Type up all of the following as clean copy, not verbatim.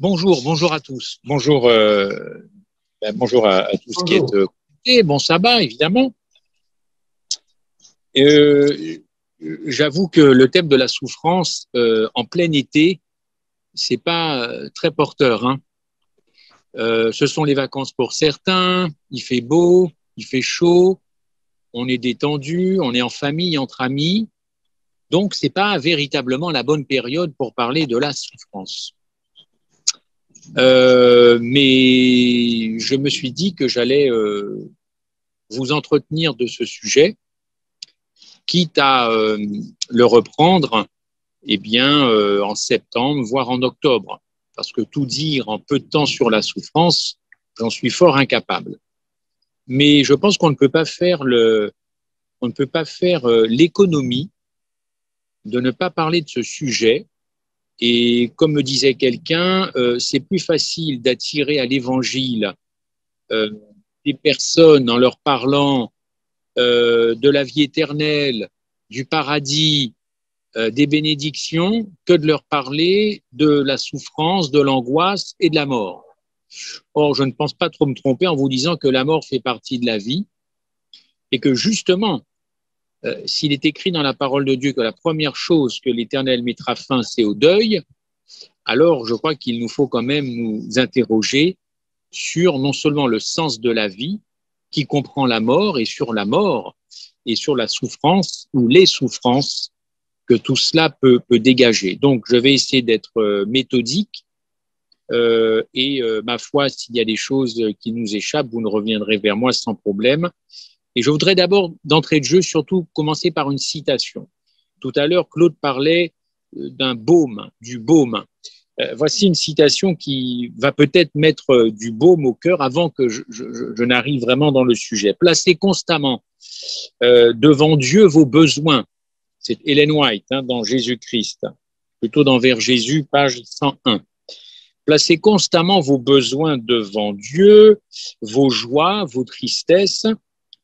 Bonjour, bonjour à tous. Bonjour, bonjour à tous qui êtes Bonjour. connectés. Bon sabbat, évidemment. Euh, J'avoue que le thème de la souffrance en plein été, c'est pas très porteur, hein. Ce sont les vacances pour certains. Il fait beau, il fait chaud, on est détendu, on est en famille, entre amis. Donc, c'est pas véritablement la bonne période pour parler de la souffrance. Mais je me suis dit que j'allais vous entretenir de ce sujet, quitte à le reprendre en septembre, voire en octobre. Parce que tout dire en peu de temps sur la souffrance, j'en suis fort incapable. Mais je pense qu'on ne peut pas faire l'économie de ne pas parler de ce sujet. Et comme me disait quelqu'un, c'est plus facile d'attirer à l'évangile euh, des personnes en leur parlant de la vie éternelle, du paradis, des bénédictions, que de leur parler de la souffrance, de l'angoisse et de la mort. Or, je ne pense pas trop me tromper en vous disant que la mort fait partie de la vie et que justement, s'il est écrit dans la parole de Dieu que la première chose que l'Éternel mettra fin, c'est au deuil, alors je crois qu'il nous faut quand même nous interroger sur non seulement le sens de la vie, qui comprend la mort, et sur la mort, et sur la souffrance ou les souffrances que tout cela peut dégager. Donc, je vais essayer d'être méthodique ma foi, s'il y a des choses qui nous échappent, vous ne reviendrez vers moi sans problème. Et je voudrais d'abord, d'entrée de jeu, surtout commencer par une citation. Tout à l'heure, Claude parlait d'un baume, du baume. Voici une citation qui va peut-être mettre du baume au cœur avant que je n'arrive vraiment dans le sujet. Placez constamment devant Dieu vos besoins. C'est Ellen White dans Jésus-Christ, plutôt dans Vers Jésus, page 101. Placez constamment vos besoins devant Dieu, vos joies, vos tristesses,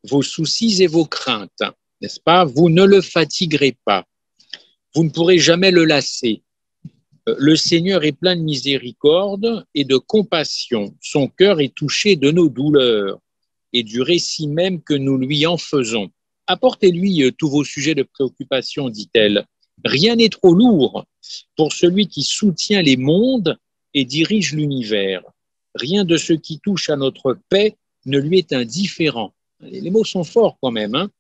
vos soucis et vos craintes, n'est-ce pas? Vous ne le fatiguerez pas. Vous ne pourrez jamais le lasser. Le Seigneur est plein de miséricorde et de compassion. Son cœur est touché de nos douleurs et du récit même que nous lui en faisons. Apportez-lui tous vos sujets de préoccupation, dit-elle. Rien n'est trop lourd pour celui qui soutient les mondes et dirige l'univers. Rien de ce qui touche à notre paix ne lui est indifférent. Les mots sont forts quand même, hein.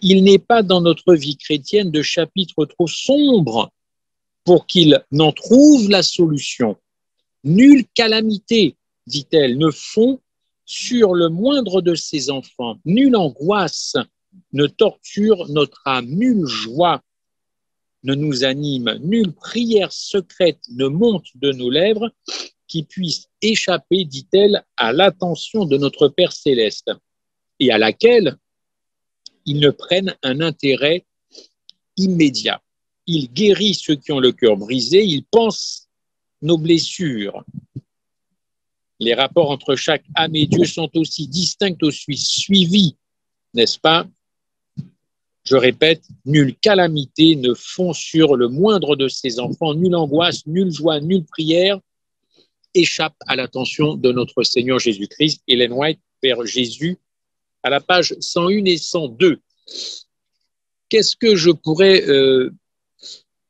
Il n'est pas dans notre vie chrétienne de chapitre trop sombre pour qu'il n'en trouve la solution. Nulle calamité, dit-elle, ne fond sur le moindre de ses enfants. Nulle angoisse ne torture notre âme. Nulle joie ne nous anime. Nulle prière secrète ne monte de nos lèvres qui puisse échapper, dit-elle, à l'attention de notre Père céleste et à laquelle ils ne prennent un intérêt immédiat. Il guérit ceux qui ont le cœur brisé, il pense nos blessures. Les rapports entre chaque âme et Dieu sont aussi distincts, aussi suivis, n'est-ce pas? Je répète, nulle calamité ne fond sur le moindre de ses enfants, nulle angoisse, nulle joie, nulle prière échappe à l'attention de notre Seigneur Jésus-Christ. Ellen White, Vers Jésus, à la page 101 et 102. Qu'est-ce que je pourrais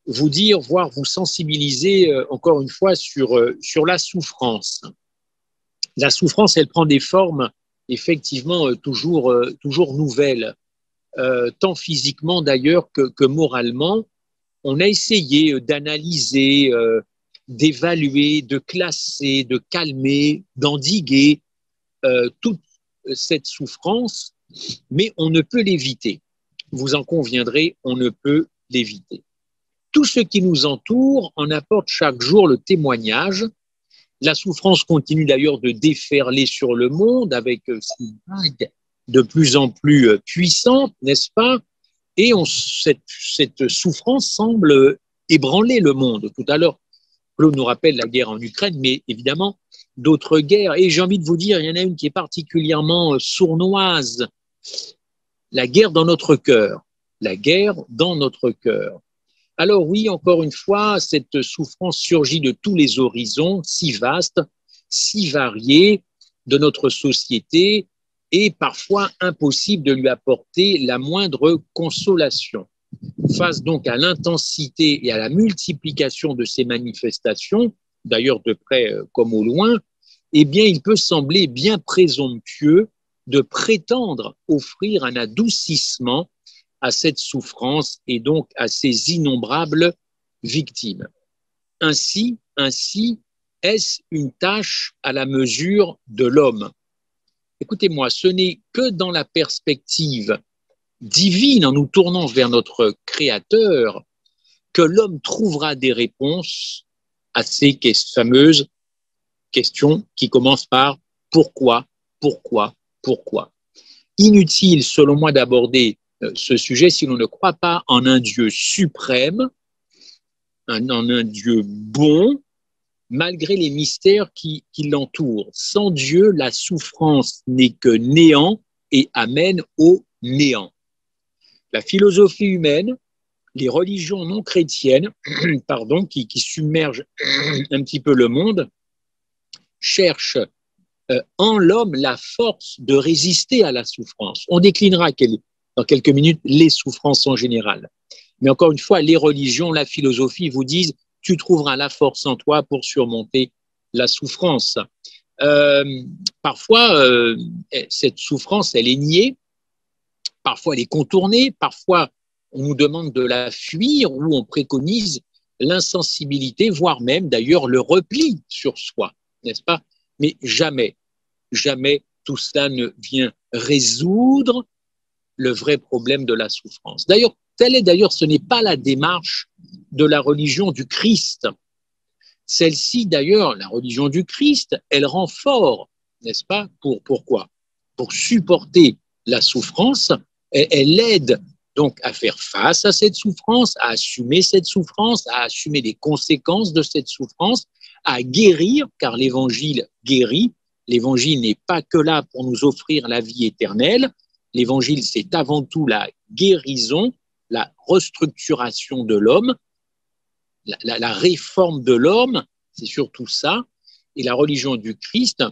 vous dire, voire vous sensibiliser encore une fois sur la souffrance. La souffrance, elle prend des formes effectivement toujours nouvelles, tant physiquement d'ailleurs que moralement. On a essayé d'analyser, d'évaluer, de classer, de calmer, d'endiguer toute cette souffrance, mais on ne peut l'éviter. Vous en conviendrez, on ne peut l'éviter. Tout ce qui nous entoure en apporte chaque jour le témoignage. La souffrance continue d'ailleurs de déferler sur le monde avec ces vagues de plus en plus puissantes, n'est-ce pas? Et cette souffrance semble ébranler le monde. Tout à l'heure, Claude nous rappelle la guerre en Ukraine, mais évidemment, d'autres guerres. Et j'ai envie de vous dire, il y en a une qui est particulièrement sournoise. La guerre dans notre cœur. La guerre dans notre cœur. Alors oui, encore une fois, cette souffrance surgit de tous les horizons, si vastes, si variés de notre société, et parfois impossible de lui apporter la moindre consolation. Face donc à l'intensité et à la multiplication de ces manifestations, d'ailleurs de près comme au loin, eh bien, il peut sembler bien présomptueux de prétendre offrir un adoucissement à cette souffrance et donc à ces innombrables victimes. Ainsi, est-ce une tâche à la mesure de l'homme? Écoutez-moi, ce n'est que dans la perspective divine, en nous tournant vers notre Créateur, que l'homme trouvera des réponses à ces fameuses questions qui commencent par pourquoi, pourquoi, pourquoi. Inutile, selon moi, d'aborder ce sujet si l'on ne croit pas en un Dieu suprême, en un Dieu bon, malgré les mystères qui l'entourent. Sans Dieu, la souffrance n'est que néant et amène au néant. La philosophie humaine, les religions non chrétiennes, pardon, qui submergent un petit peu le monde, cherchent en l'homme la force de résister à la souffrance. On déclinera dans quelques minutes les souffrances en général. Mais encore une fois, les religions, la philosophie vous disent tu trouveras la force en toi pour surmonter la souffrance. Parfois, cette souffrance, elle est niée, parfois elle est contournée, parfois on nous demande de la fuir ou on préconise l'insensibilité, voire même d'ailleurs le repli sur soi, n'est-ce pas? Mais jamais, jamais tout cela ne vient résoudre le vrai problème de la souffrance. D'ailleurs, ce n'est pas la démarche de la religion du Christ. Celle-ci, d'ailleurs, la religion du Christ, elle rend fort, n'est-ce pas? Pourquoi? Pour supporter la souffrance, elle aide donc à faire face à cette souffrance, à assumer cette souffrance, à assumer les conséquences de cette souffrance, à guérir, car l'évangile guérit. L'évangile n'est pas que là pour nous offrir la vie éternelle. L'évangile, c'est avant tout la guérison, la restructuration de l'homme, la réforme de l'homme, c'est surtout ça. Et la religion du Christ,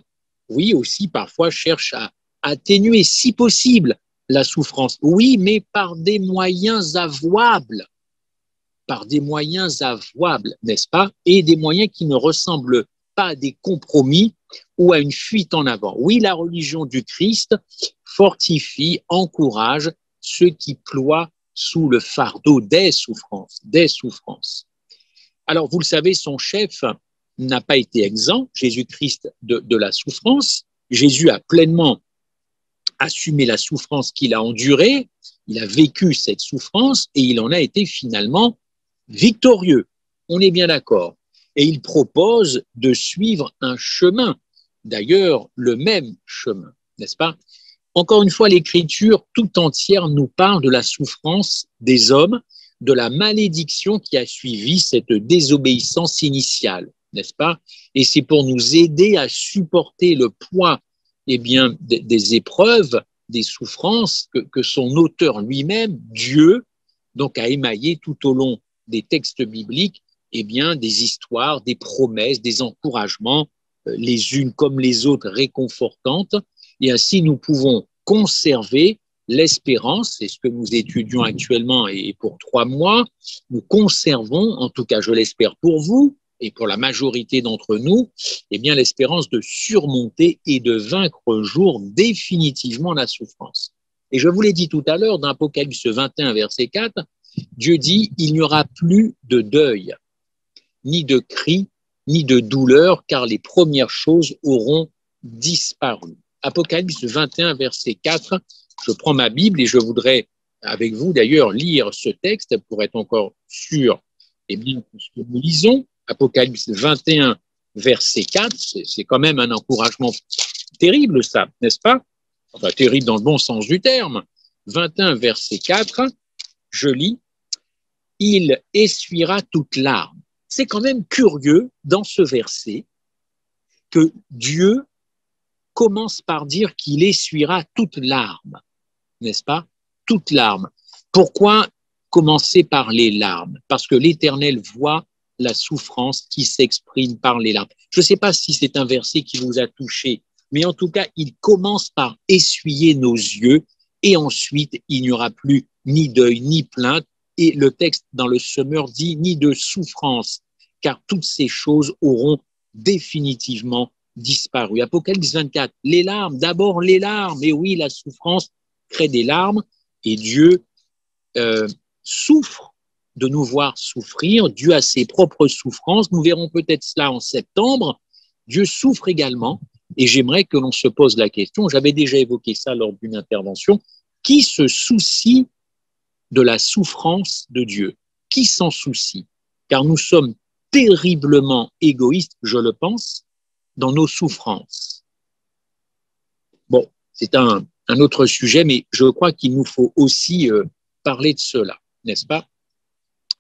oui, aussi parfois cherche à atténuer, si possible, la souffrance. Oui, mais par des moyens avouables. Par des moyens avouables, n'est-ce pas? Et des moyens qui ne ressemblent pas à des compromis ou à une fuite en avant. Oui, la religion du Christ fortifie, encourage ceux qui ploient sous le fardeau des souffrances, des souffrances. Alors, vous le savez, son chef n'a pas été exempt, Jésus-Christ, de la souffrance. Jésus a pleinement assumé la souffrance qu'il a endurée, il a vécu cette souffrance et il en a été finalement victorieux. On est bien d'accord. Et il propose de suivre un chemin, d'ailleurs le même chemin, n'est-ce pas? Encore une fois, l'Écriture tout entière nous parle de la souffrance des hommes, de la malédiction qui a suivi cette désobéissance initiale, n'est-ce pas? Et c'est pour nous aider à supporter le poids des épreuves, des souffrances que son auteur lui-même, Dieu, donc a émaillé tout au long des textes bibliques, des histoires, des promesses, des encouragements, les unes comme les autres réconfortantes, et ainsi nous pouvons conserver l'espérance, c'est ce que nous étudions actuellement et pour 3 mois, nous conservons, en tout cas je l'espère pour vous et pour la majorité d'entre nous, l'espérance de surmonter et de vaincre un jour définitivement la souffrance. Et je vous l'ai dit tout à l'heure, dans Apocalypse 21, verset 4, Dieu dit, il n'y aura plus de deuil, ni de cri, ni de douleur, car les premières choses auront disparu. Apocalypse 21, verset 4, je prends ma Bible et je voudrais avec vous d'ailleurs lire ce texte pour être encore sûr que ce que nous lisons. Apocalypse 21, verset 4, c'est quand même un encouragement terrible ça, n'est-ce pas? Enfin, terrible dans le bon sens du terme. 21, verset 4, je lis, « Il essuiera toute larme ». C'est quand même curieux dans ce verset que Dieu commence par dire qu'il essuiera toute larme, n'est-ce pas? Toute larme. Pourquoi commencer par les larmes, parce que l'Éternel voit la souffrance qui s'exprime par les larmes. Je ne sais pas si c'est un verset qui vous a touché, mais en tout cas, il commence par essuyer nos yeux et ensuite, il n'y aura plus ni deuil, ni plainte. Et le texte dans le Semeur dit ni de souffrance, car toutes ces choses auront définitivement disparu. Apocalypse 24, les larmes, d'abord les larmes. Et oui, la souffrance crée des larmes et Dieu souffre de nous voir souffrir, dû à ses propres souffrances. Nous verrons peut-être cela en septembre. Dieu souffre également. Et j'aimerais que l'on se pose la question, j'avais déjà évoqué ça lors d'une intervention, qui se soucie de la souffrance de Dieu? Qui s'en soucie? Car nous sommes terriblement égoïstes, je le pense, dans nos souffrances. Bon, c'est un autre sujet, mais je crois qu'il nous faut aussi parler de cela, n'est-ce pas?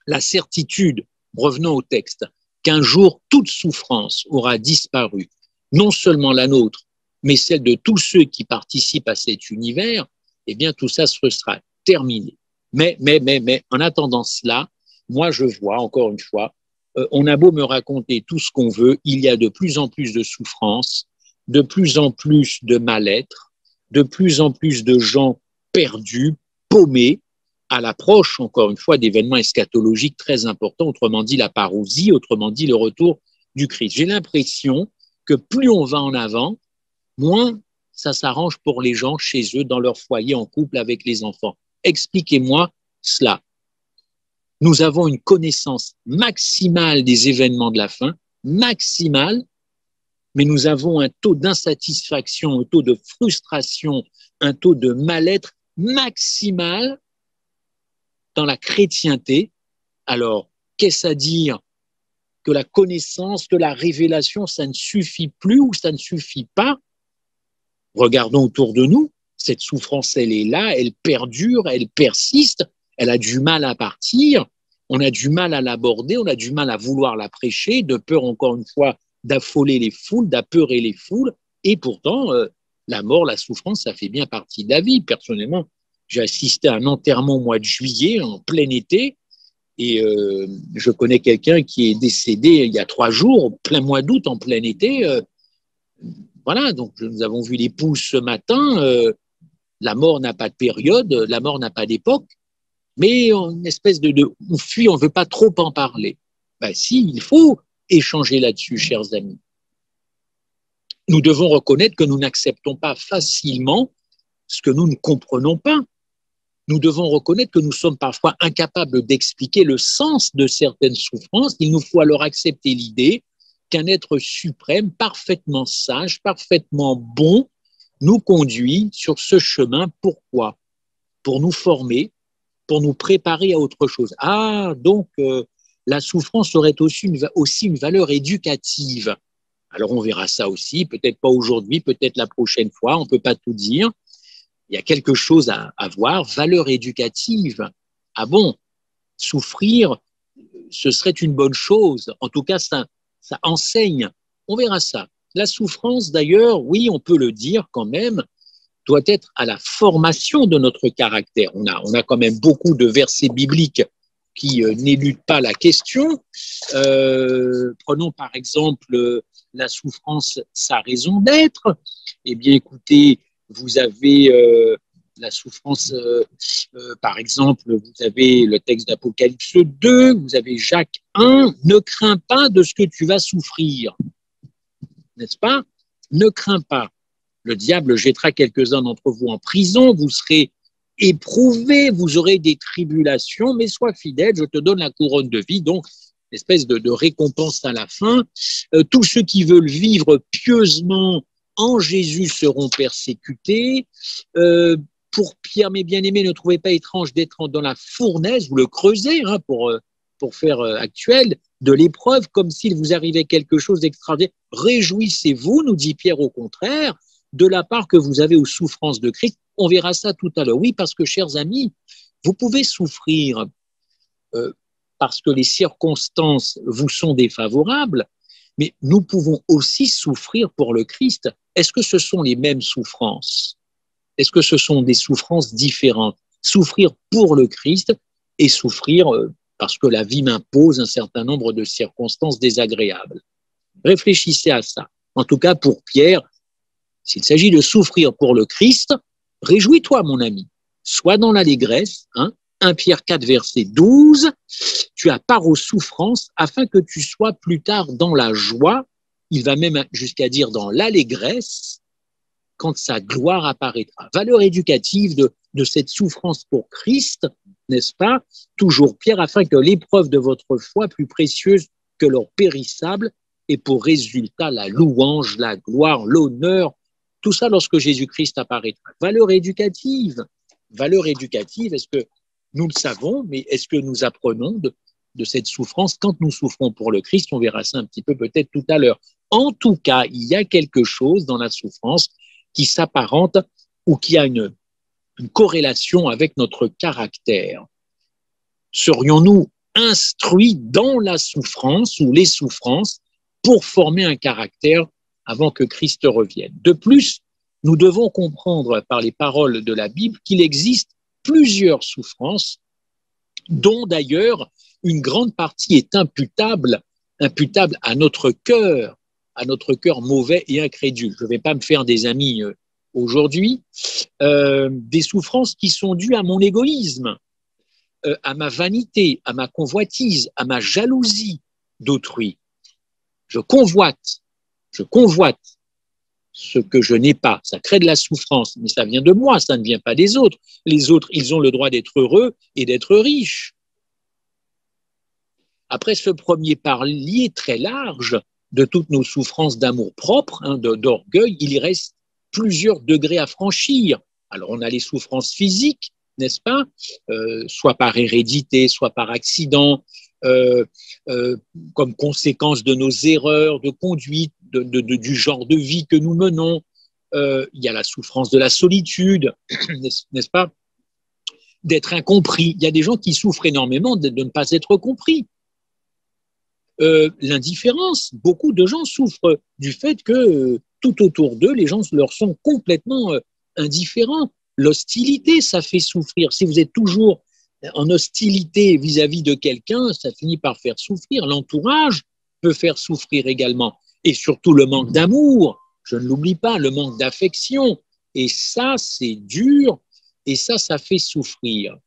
La certitude, revenons au texte, qu'un jour toute souffrance aura disparu, non seulement la nôtre, mais celle de tous ceux qui participent à cet univers, eh bien tout ça sera terminé. Mais, en attendant cela, moi je vois, encore une fois, on a beau me raconter tout ce qu'on veut, il y a de plus en plus de souffrance, de plus en plus de mal-être, de plus en plus de gens perdus, paumés, à l'approche, encore une fois, d'événements eschatologiques très importants, autrement dit la parousie, autrement dit le retour du Christ. J'ai l'impression que plus on va en avant, moins ça s'arrange pour les gens chez eux, dans leur foyer, en couple, avec les enfants. Expliquez-moi cela. Nous avons une connaissance maximale des événements de la fin, maximale, mais nous avons un taux d'insatisfaction, un taux de frustration, un taux de mal-être maximal dans la chrétienté. Alors, qu'est-ce à dire? Que la connaissance, que la révélation, ça ne suffit plus ou ça ne suffit pas? Regardons autour de nous, cette souffrance, elle est là, elle perdure, elle persiste, elle a du mal à partir, on a du mal à l'aborder, on a du mal à vouloir la prêcher, de peur, encore une fois, d'affoler les foules, d'apeurer les foules, et pourtant, la mort, la souffrance, ça fait bien partie de la vie. Personnellement, j'ai assisté à un enterrement au mois de juillet, en plein été, et je connais quelqu'un qui est décédé il y a 3 jours, plein mois d'août, en plein été. Voilà, donc nous avons vu l'épouse ce matin. La mort n'a pas de période, la mort n'a pas d'époque, mais une espèce on fuit, on ne veut pas trop en parler. Ben si, il faut échanger là-dessus, chers amis. Nous devons reconnaître que nous n'acceptons pas facilement ce que nous ne comprenons pas. Nous devons reconnaître que nous sommes parfois incapables d'expliquer le sens de certaines souffrances. Il nous faut alors accepter l'idée qu'un être suprême, parfaitement sage, parfaitement bon, nous conduit sur ce chemin. Pourquoi? Pour nous former, pour nous préparer à autre chose. Ah, donc la souffrance aurait aussi une valeur éducative. Alors on verra ça aussi, peut-être pas aujourd'hui, peut-être la prochaine fois, on ne peut pas tout dire. Il y a quelque chose à voir, valeur éducative. Ah bon, souffrir, ce serait une bonne chose. En tout cas, ça enseigne. On verra ça. La souffrance, d'ailleurs, oui, on peut le dire quand même, doit être à la formation de notre caractère. On a quand même beaucoup de versets bibliques qui n'éludent pas la question. Prenons par exemple la souffrance, sa raison d'être. Eh bien, écoutez, vous avez la souffrance, par exemple, vous avez le texte d'Apocalypse 2, vous avez Jacques 1, ne crains pas de ce que tu vas souffrir, n'est-ce pas? Ne crains pas. Le diable jettera quelques-uns d'entre vous en prison, vous serez éprouvés, vous aurez des tribulations, mais sois fidèle, je te donne la couronne de vie, donc une espèce de récompense à la fin. Tous ceux qui veulent vivre pieusement en Jésus seront persécutés. Pour Pierre, mes bien-aimés, ne trouvez pas étrange d'être dans la fournaise, vous le creusez pour faire actuel, de l'épreuve, comme s'il vous arrivait quelque chose d'extraordinaire. Réjouissez-vous, nous dit Pierre, au contraire, de la part que vous avez aux souffrances de Christ. On verra ça tout à l'heure. Oui, parce que, chers amis, vous pouvez souffrir parce que les circonstances vous sont défavorables, mais nous pouvons aussi souffrir pour le Christ. Est-ce que ce sont les mêmes souffrances? Est-ce que ce sont des souffrances différentes? Souffrir pour le Christ et souffrir parce que la vie m'impose un certain nombre de circonstances désagréables. Réfléchissez à ça. En tout cas, pour Pierre, s'il s'agit de souffrir pour le Christ, réjouis-toi, mon ami. Sois dans l'allégresse, 1 Pierre 4, verset 12, tu as part aux souffrances afin que tu sois plus tard dans la joie, il va même jusqu'à dire dans l'allégresse, quand sa gloire apparaîtra. Valeur éducative de cette souffrance pour Christ, n'est-ce pas? Toujours Pierre, afin que l'épreuve de votre foi, plus précieuse que l'or périssable, ait pour résultat la louange, la gloire, l'honneur, tout ça lorsque Jésus-Christ apparaîtra. Valeur éducative, est-ce que nous le savons, mais est-ce que nous apprenons de cette souffrance quand nous souffrons pour le Christ? On verra ça un petit peu peut-être tout à l'heure. En tout cas, il y a quelque chose dans la souffrance qui s'apparente ou qui a une corrélation avec notre caractère. Serions-nous instruits dans la souffrance ou les souffrances pour former un caractère avant que Christ revienne? De plus, nous devons comprendre par les paroles de la Bible qu'il existe plusieurs souffrances, dont d'ailleurs une grande partie est imputable à notre cœur mauvais et incrédule. Je ne vais pas me faire des amis aujourd'hui, des souffrances qui sont dues à mon égoïsme, à ma vanité, à ma convoitise, à ma jalousie d'autrui. Je convoite ce que je n'ai pas. Ça crée de la souffrance, mais ça vient de moi, ça ne vient pas des autres. Les autres, ils ont le droit d'être heureux et d'être riches. Après ce premier palier très large de toutes nos souffrances d'amour-propre, d'orgueil, il y reste plusieurs degrés à franchir. Alors, on a les souffrances physiques, n'est-ce pas? Soit par hérédité, soit par accident, comme conséquence de nos erreurs de conduite, du genre de vie que nous menons. Il y a la souffrance de la solitude, n'est-ce pas? D'être incompris. Il y a des gens qui souffrent énormément de ne pas être compris. L'indifférence, beaucoup de gens souffrent du fait que tout autour d'eux, les gens leur sont complètement indifférents. L'hostilité, ça fait souffrir. Si vous êtes toujours en hostilité vis-à-vis de quelqu'un, ça finit par faire souffrir. L'entourage peut faire souffrir également. Et surtout le manque d'amour, je ne l'oublie pas, le manque d'affection. Et ça, c'est dur, et ça fait souffrir.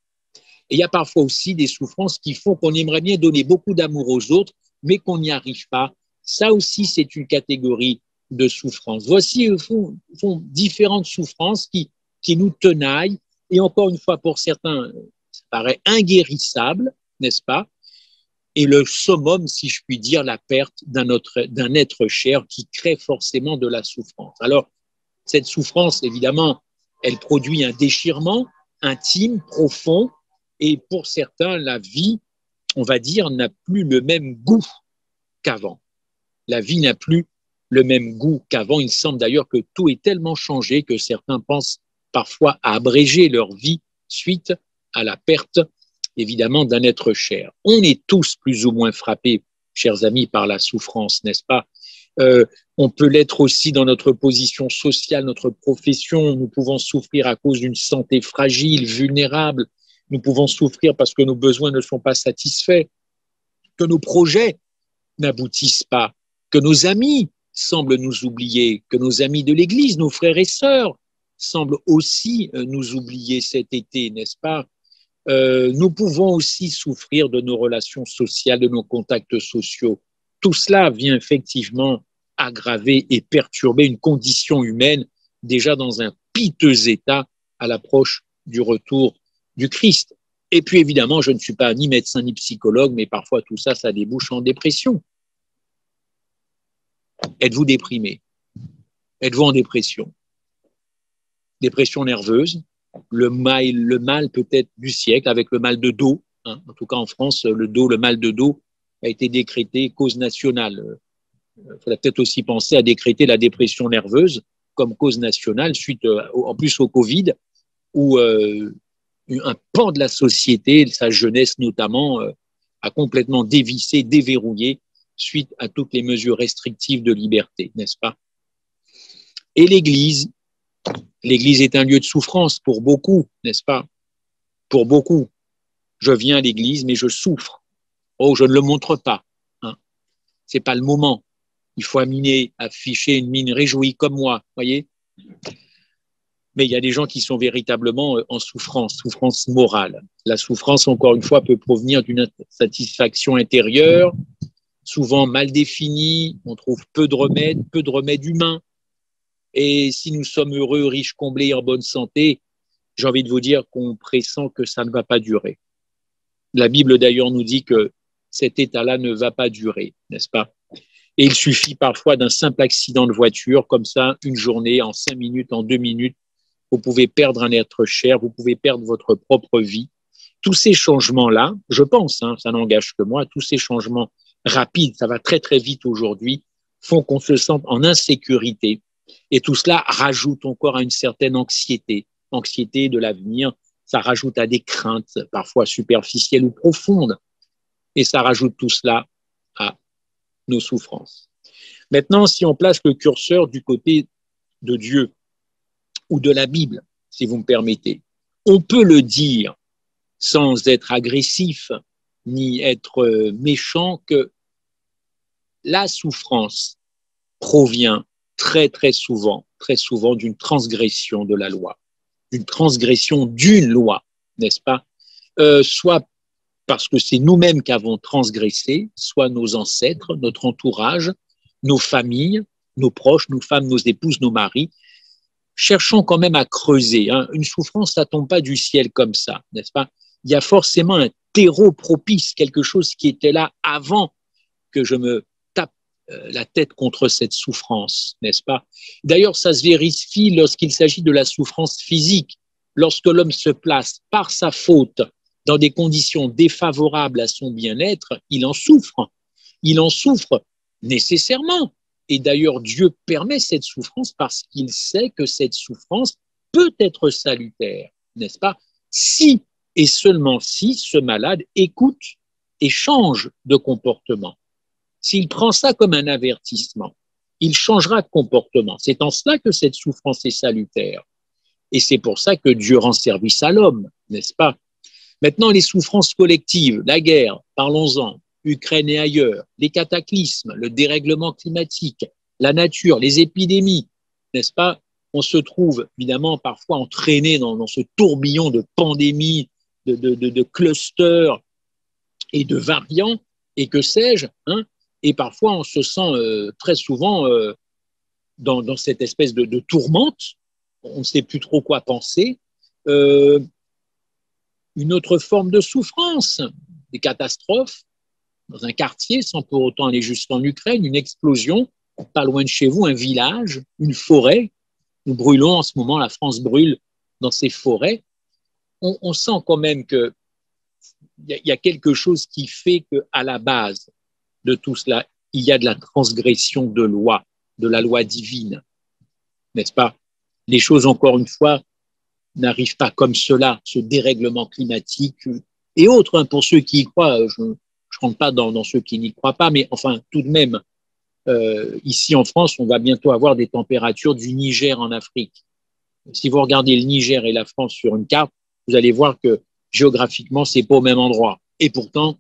Et il y a parfois aussi des souffrances qui font qu'on aimerait bien donner beaucoup d'amour aux autres, mais qu'on n'y arrive pas. Ça aussi, c'est une catégorie de souffrance. Voici font différentes souffrances qui nous tenaillent, et encore une fois, pour certains, ça paraît inguérissable, n'est-ce pas? Et le summum, si je puis dire, la perte d'un être cher qui crée forcément de la souffrance. Alors, cette souffrance, évidemment, elle produit un déchirement intime, profond, et pour certains, la vie, on va dire, n'a plus le même goût qu'avant. La vie n'a plus le même goût qu'avant. Il semble d'ailleurs que tout est tellement changé que certains pensent parfois à abréger leur vie suite à la perte, évidemment, d'un être cher. On est tous plus ou moins frappés, chers amis, par la souffrance, n'est-ce pas? On peut l'être aussi dans notre position sociale, notre profession. Nous pouvons souffrir à cause d'une santé fragile, vulnérable. Nous pouvons souffrir parce que nos besoins ne sont pas satisfaits, que nos projets n'aboutissent pas, que nos amis semblent nous oublier, que nos amis de l'Église, nos frères et sœurs, semblent aussi nous oublier cet été, n'est-ce pas? Nous pouvons aussi souffrir de nos relations sociales, de nos contacts sociaux. Tout cela vient effectivement aggraver et perturber une condition humaine déjà dans un piteux état à l'approche du retour du Christ. Et puis évidemment, je ne suis pas ni médecin ni psychologue, mais parfois tout ça, ça débouche en dépression. Êtes-vous déprimé? Êtes-vous en dépression? Dépression nerveuse, le mal peut-être du siècle avec le mal de dos. En tout cas en France, le mal de dos a été décrété cause nationale. Il faudrait peut-être aussi penser à décréter la dépression nerveuse comme cause nationale suite en plus au Covid, où un pan de la société, sa jeunesse notamment, a complètement dévissé, déverrouillé suite à toutes les mesures restrictives de liberté, n'est-ce pas? Et l'Église est un lieu de souffrance pour beaucoup, n'est-ce pas? Pour beaucoup. Je viens à l'église, mais je souffre. Oh, je ne le montre pas. Hein. C'est pas le moment. Il faut afficher une mine réjouie comme moi, voyez. Mais il y a des gens qui sont véritablement en souffrance, souffrance morale. La souffrance, encore une fois, peut provenir d'une insatisfaction intérieure, souvent mal définie. On trouve peu de remèdes humains. Et si nous sommes heureux, riches, comblés, en bonne santé, j'ai envie de vous dire qu'on pressent que ça ne va pas durer. La Bible, d'ailleurs, nous dit que cet état-là ne va pas durer, n'est-ce pas? Et il suffit parfois d'un simple accident de voiture, comme ça, une journée, en 5 minutes, en 2 minutes, vous pouvez perdre un être cher, vous pouvez perdre votre propre vie. Tous ces changements-là, je pense, hein, ça n'engage que moi, tous ces changements rapides, ça va très très vite aujourd'hui, font qu'on se sente en insécurité. Et tout cela rajoute encore à une certaine anxiété, anxiété de l'avenir, ça rajoute à des craintes, parfois superficielles ou profondes. Et ça rajoute tout cela à nos souffrances. Maintenant, si on place le curseur du côté de Dieu ou de la Bible, si vous me permettez, on peut le dire sans être agressif ni être méchant que la souffrance provient très souvent d'une transgression de la loi, d'une transgression d'une loi, n'est-ce pas? Soit parce que c'est nous-mêmes qui avons transgressé, soit nos ancêtres, notre entourage, nos familles, nos proches, nos femmes, nos épouses, nos maris. Cherchons quand même à creuser. Hein. Une souffrance, ça ne tombe pas du ciel comme ça, n'est-ce pas? Il y a forcément un terreau propice, quelque chose qui était là avant que je me tape la tête contre cette souffrance, n'est-ce pas? D'ailleurs, ça se vérifie lorsqu'il s'agit de la souffrance physique. Lorsque l'homme se place par sa faute dans des conditions défavorables à son bien-être, il en souffre. Il en souffre nécessairement. Et d'ailleurs, Dieu permet cette souffrance parce qu'il sait que cette souffrance peut être salutaire, n'est-ce pas? Si et seulement si ce malade écoute et change de comportement. S'il prend ça comme un avertissement, il changera de comportement. C'est en cela que cette souffrance est salutaire. Et c'est pour ça que Dieu rend service à l'homme, n'est-ce pas? Maintenant, les souffrances collectives, la guerre, parlons-en, Ukraine et ailleurs, les cataclysmes, le dérèglement climatique, la nature, les épidémies, n'est-ce pas? On se trouve évidemment parfois entraîné dans ce tourbillon de pandémies, de clusters et de variants, et que sais-je, hein? Et parfois on se sent très souvent dans cette espèce de tourmente, on ne sait plus trop quoi penser. Une autre forme de souffrance, des catastrophes, dans un quartier, sans pour autant aller jusqu'en Ukraine, une explosion, pas loin de chez vous, un village, une forêt. Nous brûlons en ce moment, la France brûle dans ces forêts. On sent quand même qu'il y a quelque chose qui fait qu'à la base de tout cela, il y a de la transgression de loi, de la loi divine, n'est-ce pas? Les choses, encore une fois, n'arrivent pas comme cela, ce dérèglement climatique et autres, hein, pour ceux qui y croient. Je ne rentre pas dans ceux qui n'y croient pas, mais enfin, tout de même, ici en France, on va bientôt avoir des températures du Niger en Afrique. Si vous regardez le Niger et la France sur une carte, vous allez voir que géographiquement, c'est pas au même endroit. Et pourtant,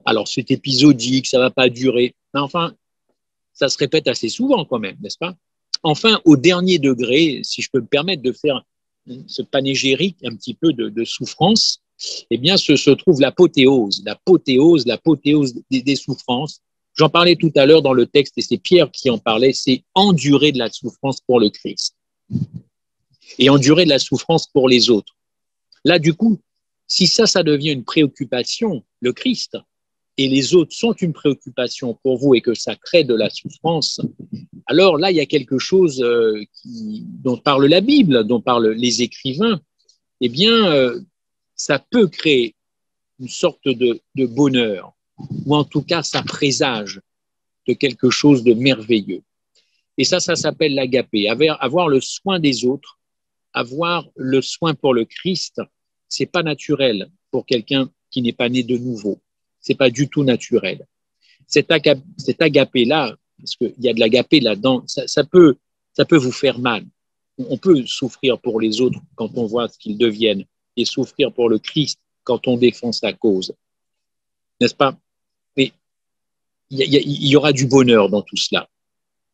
alors c'est épisodique, ça va pas durer, mais enfin, ça se répète assez souvent quand même, n'est-ce pas? Enfin, au dernier degré, si je peux me permettre de faire ce panégyrique un petit peu de souffrance, eh bien, se trouve l'apothéose des souffrances. J'en parlais tout à l'heure dans le texte, et c'est Pierre qui en parlait, c'est endurer de la souffrance pour le Christ et endurer de la souffrance pour les autres. Là, du coup, si ça devient une préoccupation, le Christ, et les autres sont une préoccupation pour vous et que ça crée de la souffrance, alors là, il y a quelque chose dont parle la Bible, dont parlent les écrivains. Eh bien, ça peut créer une sorte de bonheur, ou en tout cas, ça présage de quelque chose de merveilleux. Et ça s'appelle l'agapé. Avoir le soin des autres, avoir le soin pour le Christ, c'est pas naturel pour quelqu'un qui n'est pas né de nouveau. C'est pas du tout naturel. Cet agapé-là, parce qu'il y a de l'agapé là-dedans, ça peut vous faire mal. On peut souffrir pour les autres quand on voit ce qu'ils deviennent et souffrir pour le Christ quand on défend sa cause, n'est-ce pas? Mais il y aura du bonheur dans tout cela,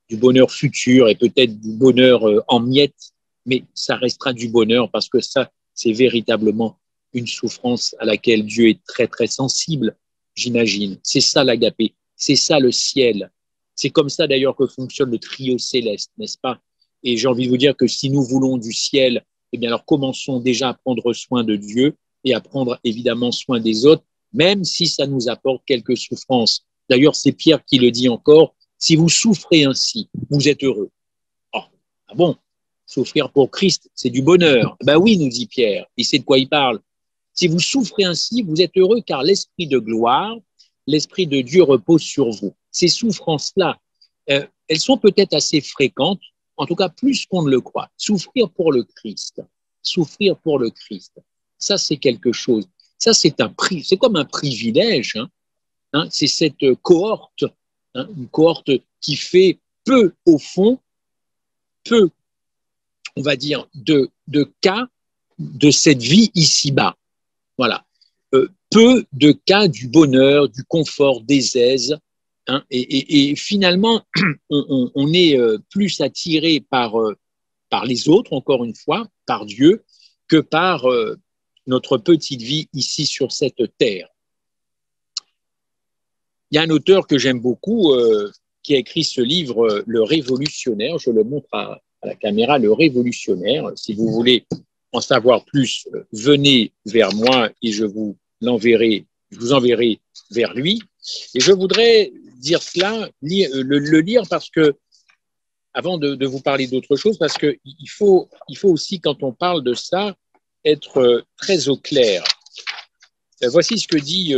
du bonheur futur et peut-être du bonheur en miettes, mais ça restera du bonheur parce que ça, c'est véritablement une souffrance à laquelle Dieu est très, très sensible, j'imagine. C'est ça l'agapé, c'est ça le ciel. C'est comme ça d'ailleurs que fonctionne le trio céleste, n'est-ce pas? Et j'ai envie de vous dire que si nous voulons du ciel, eh bien alors commençons déjà à prendre soin de Dieu et à prendre évidemment soin des autres, même si ça nous apporte quelques souffrances. D'ailleurs, c'est Pierre qui le dit encore, si vous souffrez ainsi, vous êtes heureux. Oh, ah bon, souffrir pour Christ, c'est du bonheur. Ben oui, nous dit Pierre, il sait de quoi il parle. Si vous souffrez ainsi, vous êtes heureux car l'esprit de gloire, l'esprit de Dieu repose sur vous. Ces souffrances-là, elles sont peut-être assez fréquentes, en tout cas plus qu'on ne le croit. Souffrir pour le Christ, ça c'est quelque chose. Ça c'est c'est comme un privilège. C'est cette cohorte, une cohorte qui fait peu au fond, peu, on va dire, de cas de cette vie ici-bas. Voilà. Peu de cas du bonheur, du confort, des aises. Et finalement, on est plus attiré par les autres, encore une fois, par Dieu, que par notre petite vie ici sur cette terre. Il y a un auteur que j'aime beaucoup qui a écrit ce livre, Le Révolutionnaire. Je le montre à la caméra, Le Révolutionnaire. Si vous voulez en savoir plus, venez vers moi et je vous enverrai vers lui. Et je voudrais dire cela, le lire parce que, avant de vous parler d'autre chose, parce qu'il faut aussi, quand on parle de ça, être très au clair. Voici ce que dit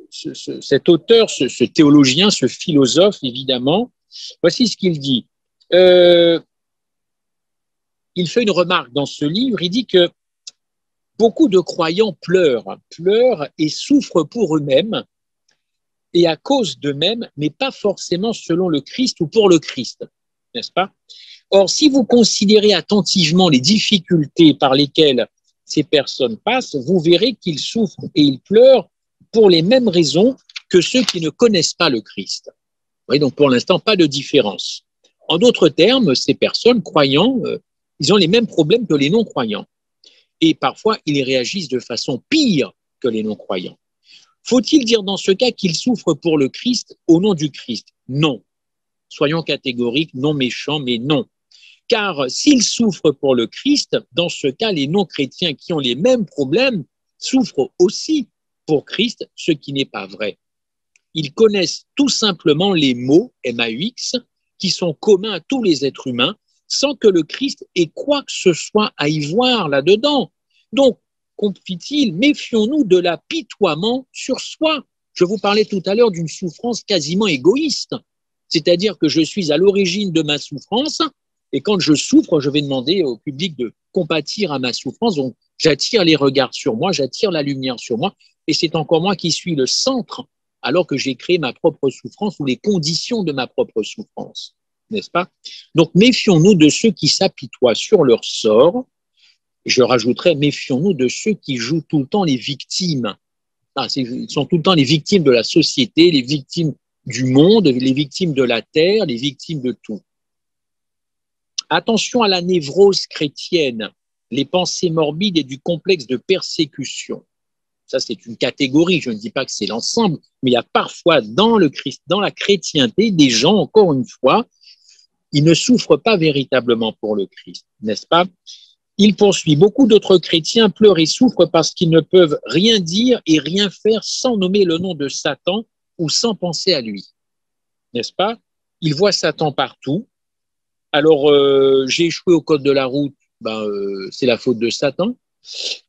cet auteur, ce théologien, ce philosophe, évidemment. Voici ce qu'il dit. Il fait une remarque dans ce livre, il dit que beaucoup de croyants pleurent et souffrent pour eux-mêmes et à cause d'eux-mêmes, mais pas forcément selon le Christ ou pour le Christ, n'est-ce pas? Or, si vous considérez attentivement les difficultés par lesquelles ces personnes passent, vous verrez qu'ils souffrent et ils pleurent pour les mêmes raisons que ceux qui ne connaissent pas le Christ. Vous voyez, donc pour l'instant, pas de différence. En d'autres termes, ces personnes, croyants, ils ont les mêmes problèmes que les non-croyants. Et parfois, ils réagissent de façon pire que les non-croyants. Faut-il dire dans ce cas qu'ils souffrent pour le Christ au nom du Christ? Non. Soyons catégoriques, non méchants, mais non. Car s'ils souffrent pour le Christ, dans ce cas, les non-chrétiens qui ont les mêmes problèmes souffrent aussi pour Christ, ce qui n'est pas vrai. Ils connaissent tout simplement les mots, M-A-U-X, qui sont communs à tous les êtres humains, sans que le Christ ait quoi que ce soit à y voir là-dedans. Donc, confie-t-il, méfions-nous de l'apitoiement sur soi. Je vous parlais tout à l'heure d'une souffrance quasiment égoïste, c'est-à-dire que je suis à l'origine de ma souffrance, et quand je souffre, je vais demander au public de compatir à ma souffrance. Donc, j'attire les regards sur moi, j'attire la lumière sur moi, et c'est encore moi qui suis le centre, alors que j'ai créé ma propre souffrance ou les conditions de ma propre souffrance, n'est-ce pas? Donc, méfions-nous de ceux qui s'apitoient sur leur sort. Je rajouterais, méfions-nous de ceux qui jouent tout le temps les victimes. Ils sont tout le temps les victimes de la société, les victimes du monde, les victimes de la terre, les victimes de tout. Attention à la névrose chrétienne, les pensées morbides et du complexe de persécution. Ça, c'est une catégorie, je ne dis pas que c'est l'ensemble, mais il y a parfois dans la chrétienté des gens, encore une fois, ils ne souffrent pas véritablement pour le Christ, n'est-ce pas? Il poursuit, beaucoup d'autres chrétiens pleurent et souffrent parce qu'ils ne peuvent rien dire et rien faire sans nommer le nom de Satan ou sans penser à lui, n'est-ce pas? Ils voient Satan partout. Alors, j'ai échoué au code de la route, c'est la faute de Satan.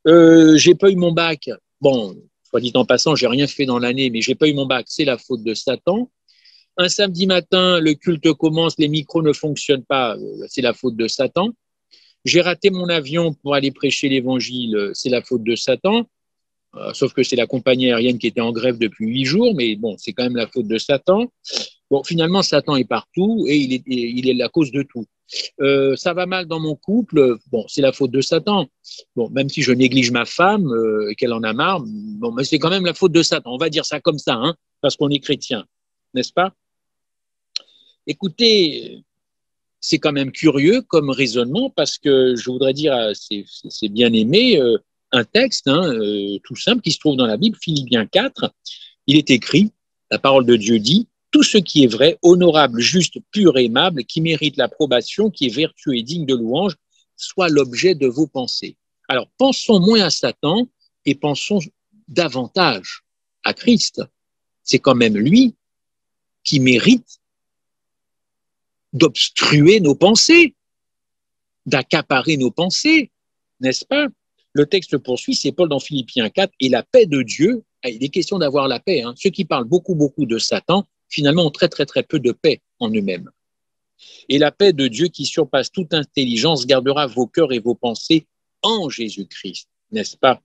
J'ai pas eu mon bac, bon, soit dit en passant, j'ai rien fait dans l'année, mais j'ai pas eu mon bac, c'est la faute de Satan. Un samedi matin, le culte commence, les micros ne fonctionnent pas, c'est la faute de Satan. J'ai raté mon avion pour aller prêcher l'évangile, c'est la faute de Satan. Sauf que c'est la compagnie aérienne qui était en grève depuis 8 jours, mais bon, c'est quand même la faute de Satan. Bon, finalement, Satan est partout et il est la cause de tout. Ça va mal dans mon couple, bon, c'est la faute de Satan. Bon, même si je néglige ma femme et qu'elle en a marre, bon, mais c'est quand même la faute de Satan. On va dire ça comme ça, hein, parce qu'on est chrétien, n'est-ce pas? Écoutez, c'est quand même curieux comme raisonnement parce que je voudrais dire à ces bien-aimés un texte tout simple qui se trouve dans la Bible, Philippiens 4. Il est écrit, la parole de Dieu dit, tout ce qui est vrai, honorable, juste, pur et aimable, qui mérite l'approbation, qui est vertueux et digne de louange, soit l'objet de vos pensées. Alors, pensons moins à Satan et pensons davantage à Christ. C'est quand même lui qui mérite d'obstruer nos pensées, d'accaparer nos pensées, n'est-ce pas? Le texte poursuit, c'est Paul dans Philippiens 4, et la paix de Dieu, il est question d'avoir la paix. Hein. Ceux qui parlent beaucoup de Satan, finalement, ont très peu de paix en eux-mêmes. Et la paix de Dieu qui surpasse toute intelligence gardera vos cœurs et vos pensées en Jésus-Christ, n'est-ce pas?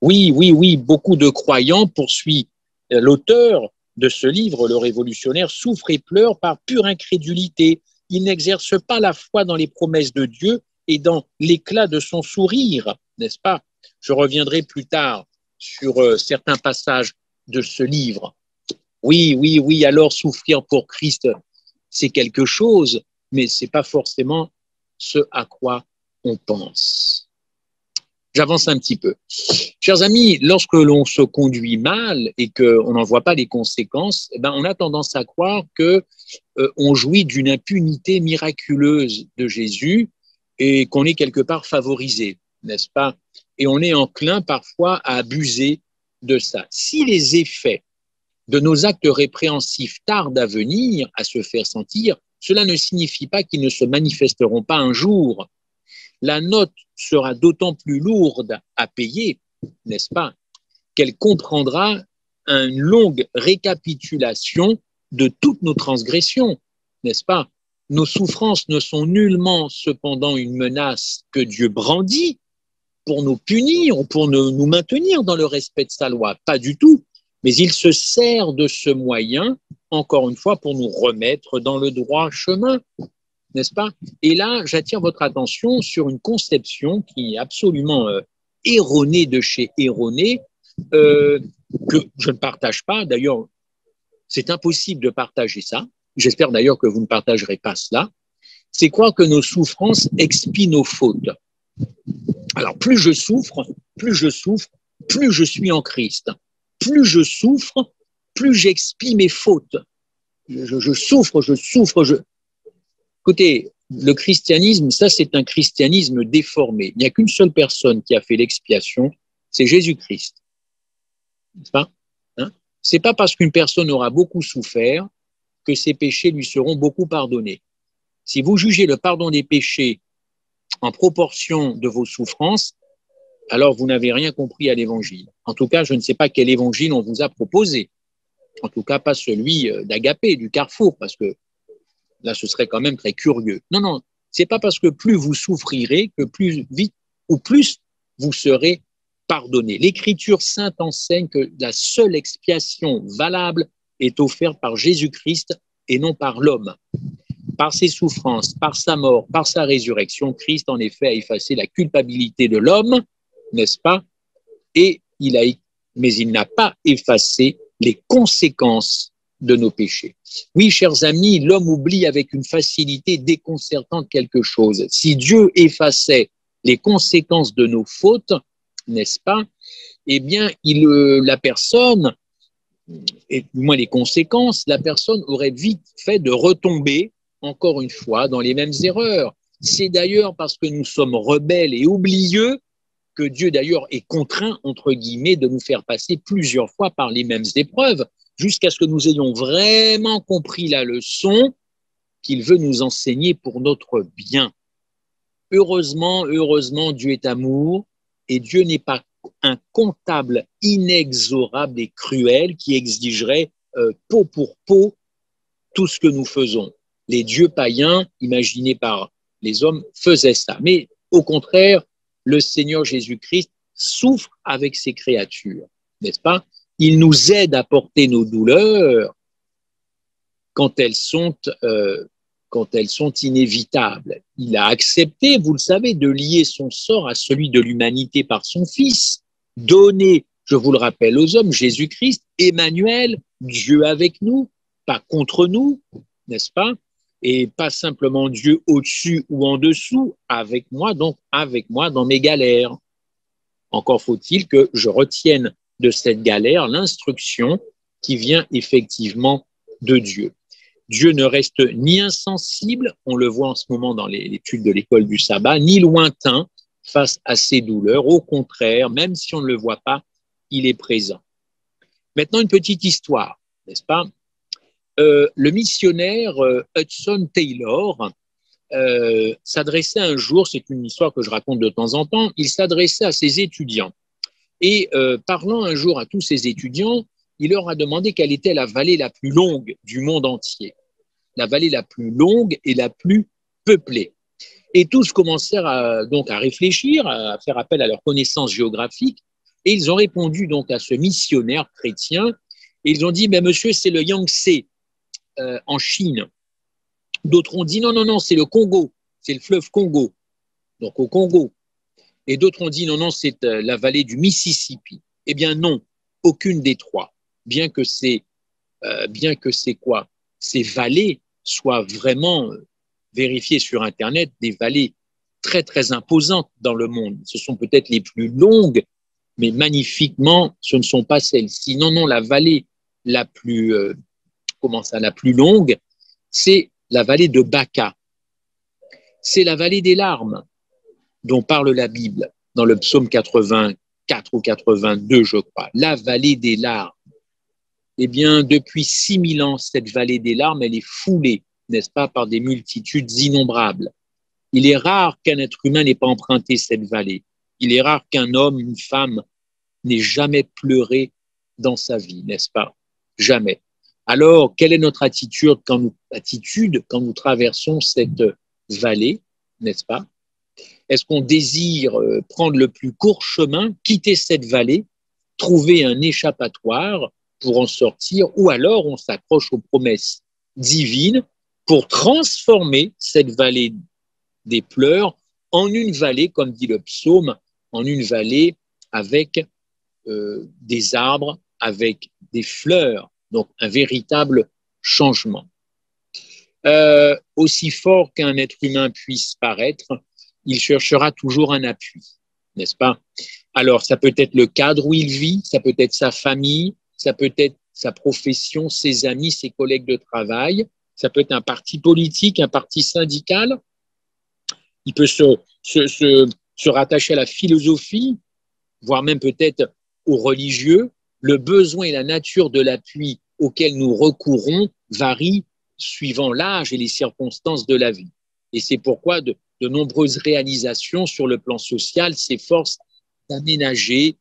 Oui, beaucoup de croyants, poursuit l'auteur de ce livre, le révolutionnaire, souffrent et pleurent par pure incrédulité. Ils n'exercent pas la foi dans les promesses de Dieu et dans l'éclat de son sourire, n'est-ce pas? Je reviendrai plus tard sur certains passages de ce livre. Oui, alors souffrir pour Christ, c'est quelque chose, mais ce n'est pas forcément ce à quoi on pense. J'avance un petit peu. Chers amis, lorsque l'on se conduit mal et qu'on n'en voit pas les conséquences, on a tendance à croire qu'on jouit d'une impunité miraculeuse de Jésus et qu'on est quelque part favorisé, n'est-ce pas? Et on est enclin parfois à abuser de ça. Si les effets de nos actes répréhensifs tardent à venir, à se faire sentir, cela ne signifie pas qu'ils ne se manifesteront pas un jour. La note sera d'autant plus lourde à payer, n'est-ce pas, qu'elle comprendra une longue récapitulation de toutes nos transgressions, n'est-ce pas? Nos souffrances ne sont nullement cependant une menace que Dieu brandit pour nous punir ou pour nous maintenir dans le respect de sa loi, pas du tout. Mais il se sert de ce moyen, encore une fois, pour nous remettre dans le droit chemin, n'est-ce pas? Et là, j'attire votre attention sur une conception qui est absolument erronée de chez erronée, que je ne partage pas. D'ailleurs, c'est impossible de partager ça. J'espère d'ailleurs que vous ne partagerez pas cela. C'est croire que nos souffrances expient nos fautes. Alors, plus je souffre, plus je suis en Christ. Plus je souffre, plus j'expie mes fautes. Je souffre. Écoutez, le christianisme, ça c'est un christianisme déformé. Il n'y a qu'une seule personne qui a fait l'expiation, c'est Jésus-Christ. N'est-ce pas? C'est pas parce qu'une personne aura beaucoup souffert que ses péchés lui seront beaucoup pardonnés. Si vous jugez le pardon des péchés en proportion de vos souffrances, alors vous n'avez rien compris à l'évangile. En tout cas, je ne sais pas quel évangile on vous a proposé. En tout cas, pas celui d'Agapé, du Carrefour, parce que là, ce serait quand même très curieux. Non, c'est pas parce que plus vous souffrirez que plus vite ou plus vous serez pardonné. L'Écriture sainte enseigne que la seule expiation valable est offerte par Jésus-Christ et non par l'homme. Par ses souffrances, par sa mort, par sa résurrection, Christ en effet a effacé la culpabilité de l'homme, n'est-ce pas? Mais il n'a pas effacé les conséquences de nos péchés. Oui, chers amis, l'homme oublie avec une facilité déconcertante quelque chose. Si Dieu effaçait les conséquences de nos fautes, n'est-ce pas? Eh bien, la personne, et du moins les conséquences, la personne aurait vite fait de retomber, encore une fois, dans les mêmes erreurs. C'est d'ailleurs parce que nous sommes rebelles et oublieux que Dieu d'ailleurs est contraint, entre guillemets, de nous faire passer plusieurs fois par les mêmes épreuves, jusqu'à ce que nous ayons vraiment compris la leçon qu'il veut nous enseigner pour notre bien. Heureusement, Dieu est amour, et Dieu n'est pas un comptable inexorable et cruel qui exigerait peau pour peau tout ce que nous faisons. Les dieux païens, imaginés par les hommes, faisaient ça. Mais au contraire, le Seigneur Jésus-Christ souffre avec ses créatures, n'est-ce pas? Il nous aide à porter nos douleurs quand elles sont, inévitables. Il a accepté, vous le savez, de lier son sort à celui de l'humanité par son Fils, donné, je vous le rappelle, aux hommes, Jésus-Christ, Emmanuel, Dieu avec nous, pas contre nous, n'est-ce pas? Et pas simplement Dieu au-dessus ou en dessous, avec moi, donc avec moi dans mes galères. Encore faut-il que je retienne de cette galère l'instruction qui vient effectivement de Dieu. Dieu ne reste ni insensible, on le voit en ce moment dans l'étude de l'école du sabbat, ni lointain face à ses douleurs. Au contraire, même si on ne le voit pas, il est présent. Maintenant, une petite histoire, n'est-ce pas? Le missionnaire Hudson Taylor s'adressait un jour, c'est une histoire que je raconte de temps en temps, il s'adressait à ses étudiants. Et parlant un jour à tous ses étudiants, il leur a demandé quelle était la vallée la plus longue du monde entier, la vallée la plus longue et la plus peuplée. Et tous commencèrent donc à réfléchir, à faire appel à leurs connaissances géographiques, et ils ont répondu donc à ce missionnaire chrétien, et ils ont dit, ben, monsieur, c'est le Yangtze en Chine. D'autres ont dit, non, non, non, c'est le Congo, c'est le fleuve Congo, donc au Congo. Et d'autres ont dit, non, non, c'est la vallée du Mississippi. Eh bien non, aucune des trois, bien que ces vallées soient vraiment vérifiées sur Internet, des vallées très, très imposantes dans le monde. Ce sont peut-être les plus longues, mais magnifiquement, ce ne sont pas celles-ci. Non, non, la vallée la plus, la plus longue, c'est la vallée de Baca. C'est la vallée des larmes dont parle la Bible dans le psaume 84 ou 82, je crois. La vallée des larmes. Eh bien, depuis 6000 ans, cette vallée des larmes, elle est foulée, n'est-ce pas, par des multitudes innombrables. Il est rare qu'un être humain n'ait pas emprunté cette vallée. Il est rare qu'un homme, une femme, n'ait jamais pleuré dans sa vie, n'est-ce pas? Jamais. Alors, quelle est notre attitude quand nous traversons cette vallée, n'est-ce pas? Est-ce qu'on désire prendre le plus court chemin, quitter cette vallée, trouver un échappatoire pour en sortir, ou alors on s'accroche aux promesses divines pour transformer cette vallée des pleurs en une vallée, comme dit le psaume, en une vallée avec des arbres, avec des fleurs, donc un véritable changement. Aussi fort qu'un être humain puisse paraître, il cherchera toujours un appui, n'est-ce pas? Alors, ça peut être le cadre où il vit, ça peut être sa famille, ça peut être sa profession, ses amis, ses collègues de travail, ça peut être un parti politique, un parti syndical, il peut se rattacher à la philosophie, voire même peut-être aux religieux. Le besoin et la nature de l'appui auquel nous recourons varient suivant l'âge et les circonstances de la vie. Et c'est pourquoi de nombreuses réalisations sur le plan social s'efforcent d'aménager,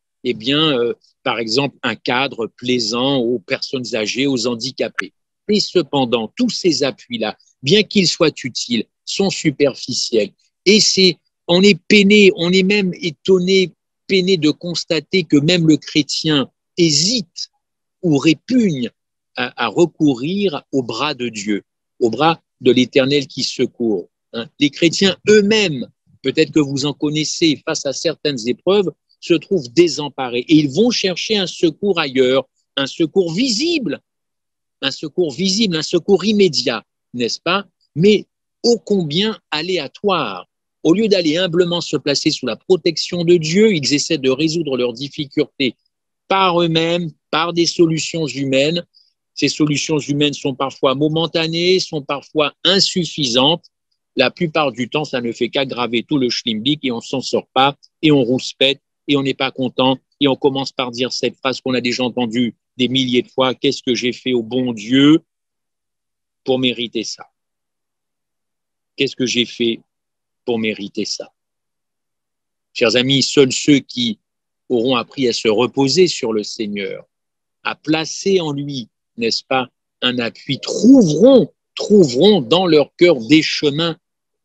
par exemple, un cadre plaisant aux personnes âgées, aux handicapés. Et cependant, tous ces appuis-là, bien qu'ils soient utiles, sont superficiels. Et on est peiné, on est même étonné, peiné de constater que même le chrétien hésite ou répugne à recourir au bras de Dieu, au bras de l'Éternel qui secourt. Les chrétiens eux-mêmes, peut-être que vous en connaissez, face à certaines épreuves, se trouvent désemparés et ils vont chercher un secours ailleurs, un secours visible, un secours immédiat, n'est-ce pas? Mais ô combien aléatoire. Au lieu d'aller humblement se placer sous la protection de Dieu, ils essaient de résoudre leurs difficultés par eux-mêmes, par des solutions humaines. Ces solutions humaines sont parfois momentanées, sont parfois insuffisantes. La plupart du temps, ça ne fait qu'aggraver tout le schlimmbik et on ne s'en sort pas et on rouspète et on n'est pas content et on commence par dire cette phrase qu'on a déjà entendue des milliers de fois: qu'est-ce que j'ai fait au bon Dieu pour mériter ça? Qu'est-ce que j'ai fait pour mériter ça? Chers amis, seuls ceux qui auront appris à se reposer sur le Seigneur, à placer en lui, n'est-ce pas, un appui, trouveront dans leur cœur des chemins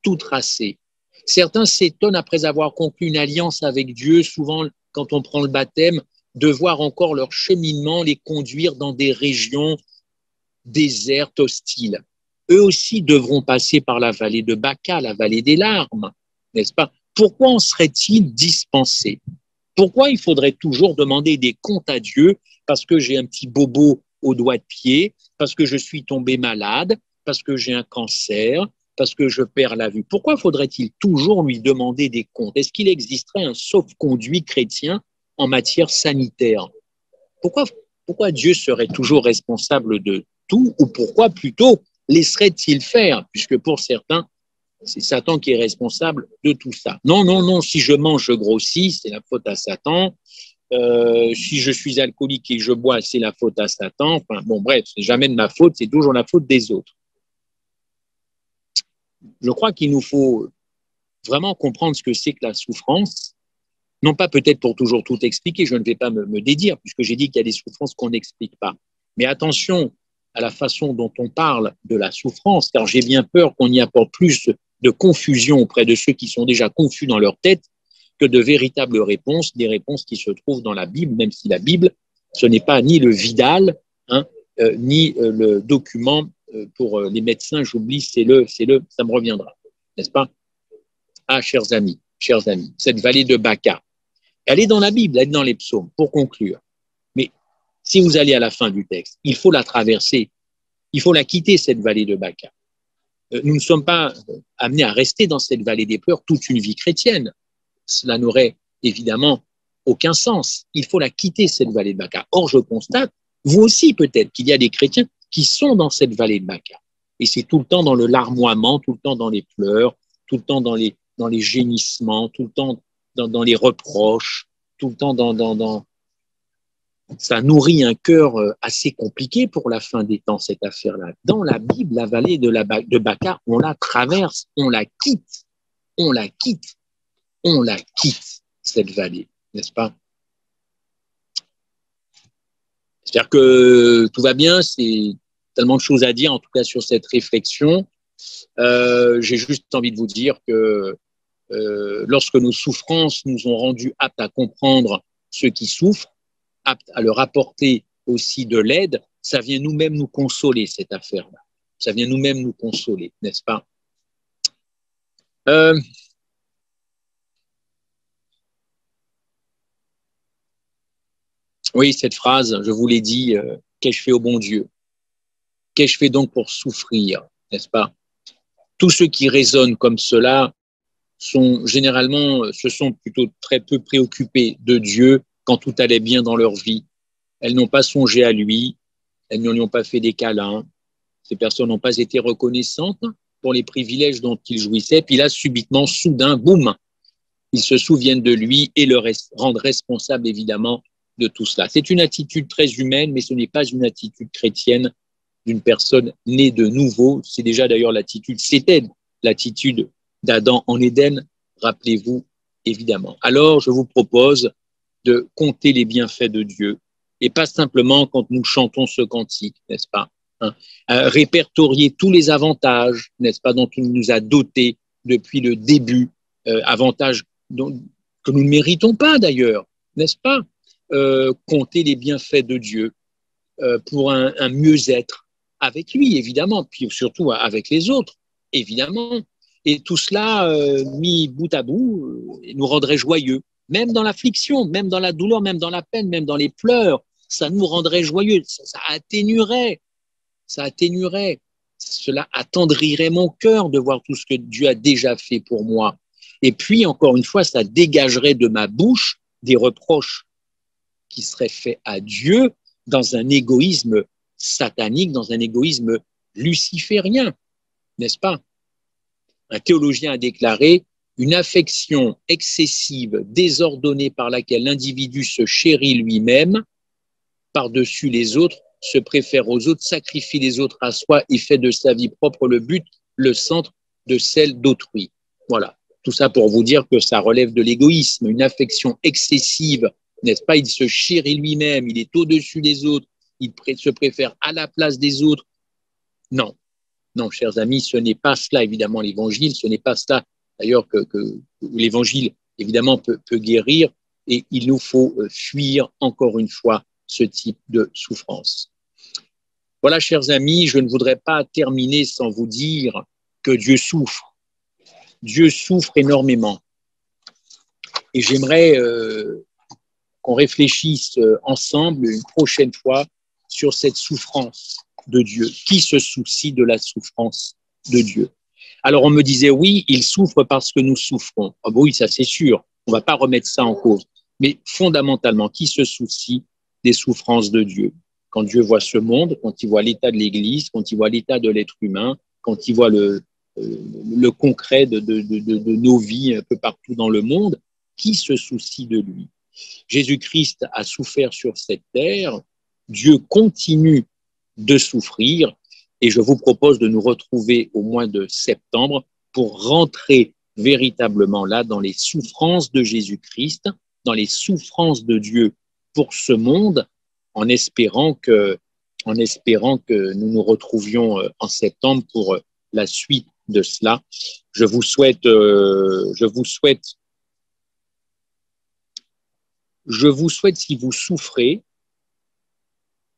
tout tracés. Certains s'étonnent, après avoir conclu une alliance avec Dieu, souvent quand on prend le baptême, de voir encore leur cheminement les conduire dans des régions déserte, hostile. Eux aussi devront passer par la vallée de Baca, la vallée des larmes, n'est-ce pas? Pourquoi en serait-il dispensé? Pourquoi il faudrait toujours demander des comptes à Dieu parce que j'ai un petit bobo au doigt de pied, parce que je suis tombé malade, parce que j'ai un cancer, parce que je perds la vue? Pourquoi faudrait-il toujours lui demander des comptes? Est-ce qu'il existerait un sauf-conduit chrétien en matière sanitaire? Pourquoi Dieu serait toujours responsable de tout, ou pourquoi plutôt laisserait-il faire, puisque pour certains, c'est Satan qui est responsable de tout ça. Non, non, non, si je mange, je grossis, c'est la faute à Satan. Si je suis alcoolique et que je bois, c'est la faute à Satan. Enfin, bon, bref, c'est jamais de ma faute, c'est toujours la faute des autres. Je crois qu'il nous faut vraiment comprendre ce que c'est que la souffrance, non pas peut-être pour toujours tout expliquer, je ne vais pas me dédire, puisque j'ai dit qu'il y a des souffrances qu'on n'explique pas. Mais attention à la façon dont on parle de la souffrance, car j'ai bien peur qu'on y apporte plus de confusion auprès de ceux qui sont déjà confus dans leur tête que de véritables réponses, des réponses qui se trouvent dans la Bible, même si la Bible, ce n'est pas ni le Vidal, hein, ni le document pour les médecins, j'oublie, ça me reviendra, n'est-ce pas? Ah, chers amis, cette vallée de Baca, elle est dans la Bible, elle est dans les psaumes, pour conclure. Mais si vous allez à la fin du texte, il faut la traverser, il faut la quitter, cette vallée de Baca. Nous ne sommes pas amenés à rester dans cette vallée des pleurs toute une vie chrétienne. Cela n'aurait évidemment aucun sens. Il faut la quitter, cette vallée de Baca. Or, je constate, vous aussi peut-être, qu'il y a des chrétiens qui sont dans cette vallée de Baca. Et c'est tout le temps dans le larmoiement, tout le temps dans les pleurs, tout le temps dans les gémissements, tout le temps dans les reproches, tout le temps dans... Ça nourrit un cœur assez compliqué pour la fin des temps, cette affaire-là. Dans la Bible, la vallée de Baca, on la traverse, on la quitte, cette vallée, n'est-ce pas? C'est-à-dire que tout va bien, c'est tellement de choses à dire, en tout cas sur cette réflexion. J'ai juste envie de vous dire que lorsque nos souffrances nous ont rendus aptes à comprendre ceux qui souffrent, aptes à leur apporter aussi de l'aide, ça vient nous-mêmes nous consoler, cette affaire-là. Ça vient nous-mêmes nous consoler, n'est-ce pas? Oui, cette phrase, je vous l'ai dit, qu'ai-je fait au bon Dieu? Qu'ai-je fait donc pour souffrir, n'est-ce pas? Tous ceux qui raisonnent comme cela se sont plutôt très peu préoccupés de Dieu quand tout allait bien dans leur vie. Elles n'ont pas songé à lui, elles ne lui ont pas fait des câlins. Ces personnes n'ont pas été reconnaissantes pour les privilèges dont ils jouissaient. Puis là, subitement, soudain, boum, ils se souviennent de lui et le rendent responsable, évidemment, de tout cela. C'est une attitude très humaine, mais ce n'est pas une attitude chrétienne d'une personne née de nouveau. C'est déjà d'ailleurs c'était l'attitude d'Adam en Éden, rappelez-vous, évidemment. Alors, je vous propose de compter les bienfaits de Dieu, et pas simplement quand nous chantons ce cantique, n'est-ce pas, hein, répertorier tous les avantages, n'est-ce pas, dont il nous a dotés depuis le début, avantages que nous ne méritons pas d'ailleurs, n'est-ce pas, compter les bienfaits de Dieu pour un mieux-être avec lui, évidemment, puis surtout avec les autres, évidemment. Et tout cela, mis bout à bout, nous rendrait joyeux. Même dans l'affliction, même dans la douleur, même dans la peine, même dans les pleurs, ça nous rendrait joyeux. Ça atténuerait. Cela attendrirait mon cœur de voir tout ce que Dieu a déjà fait pour moi. Et puis, encore une fois, ça dégagerait de ma bouche des reproches qui seraient faits à Dieu dans un égoïsme satanique, dans un égoïsme luciférien, n'est-ce pas? Un théologien a déclaré « Une affection excessive, désordonnée par laquelle l'individu se chérit lui-même, par-dessus les autres, se préfère aux autres, sacrifie les autres à soi et fait de sa vie propre le but, le centre de celle d'autrui. » Voilà, tout ça pour vous dire que ça relève de l'égoïsme, une affection excessive, n'est-ce pas? Il se chérit lui-même, il est au-dessus des autres, il se préfère à la place des autres. Non, non, chers amis, ce n'est pas cela, évidemment, l'évangile, ce n'est pas cela, d'ailleurs, que l'évangile, évidemment, peut guérir, et il nous faut fuir, encore une fois, ce type de souffrance. Voilà, chers amis, je ne voudrais pas terminer sans vous dire que Dieu souffre. Dieu souffre énormément. Et j'aimerais qu'on réfléchisse ensemble une prochaine fois sur cette souffrance de Dieu. Qui se soucie de la souffrance de Dieu? Alors on me disait, oui, il souffre parce que nous souffrons. Ah oui, ça c'est sûr, on ne va pas remettre ça en cause. Mais fondamentalement, qui se soucie des souffrances de Dieu? Quand Dieu voit ce monde, quand il voit l'état de l'Église, quand il voit l'état de l'être humain, quand il voit le concret de nos vies un peu partout dans le monde, qui se soucie de lui? Jésus-Christ a souffert sur cette terre, Dieu continue de souffrir, et je vous propose de nous retrouver au mois de septembre pour rentrer véritablement là dans les souffrances de Jésus-Christ, dans les souffrances de Dieu pour ce monde, en espérant que nous nous retrouvions en septembre pour la suite de cela. Je vous souhaite, si vous souffrez,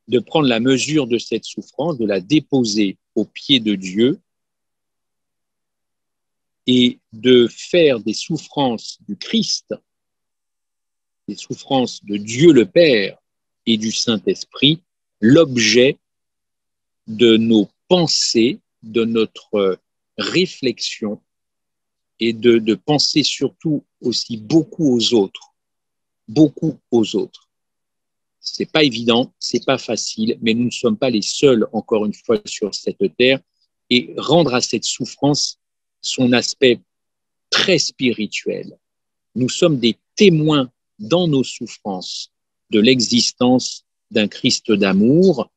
de prendre la mesure de cette souffrance, de la déposer aux pieds de Dieu et de faire des souffrances du Christ, des souffrances de Dieu le Père et du Saint-Esprit, l'objet de nos pensées, de notre réflexion et de penser surtout aussi beaucoup aux autres. Beaucoup aux autres. C'est pas évident, c'est pas facile, mais nous ne sommes pas les seuls, encore une fois, sur cette terre, et rendre à cette souffrance son aspect très spirituel. Nous sommes des témoins dans nos souffrances de l'existence d'un Christ d'amour.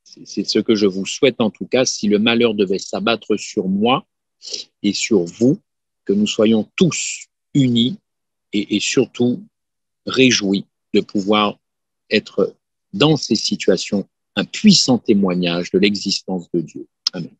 C'est ce que je vous souhaite en tout cas, si le malheur devait s'abattre sur moi et sur vous, que nous soyons tous unis et surtout réjouis de pouvoir être dans ces situations un puissant témoignage de l'existence de Dieu. Amen.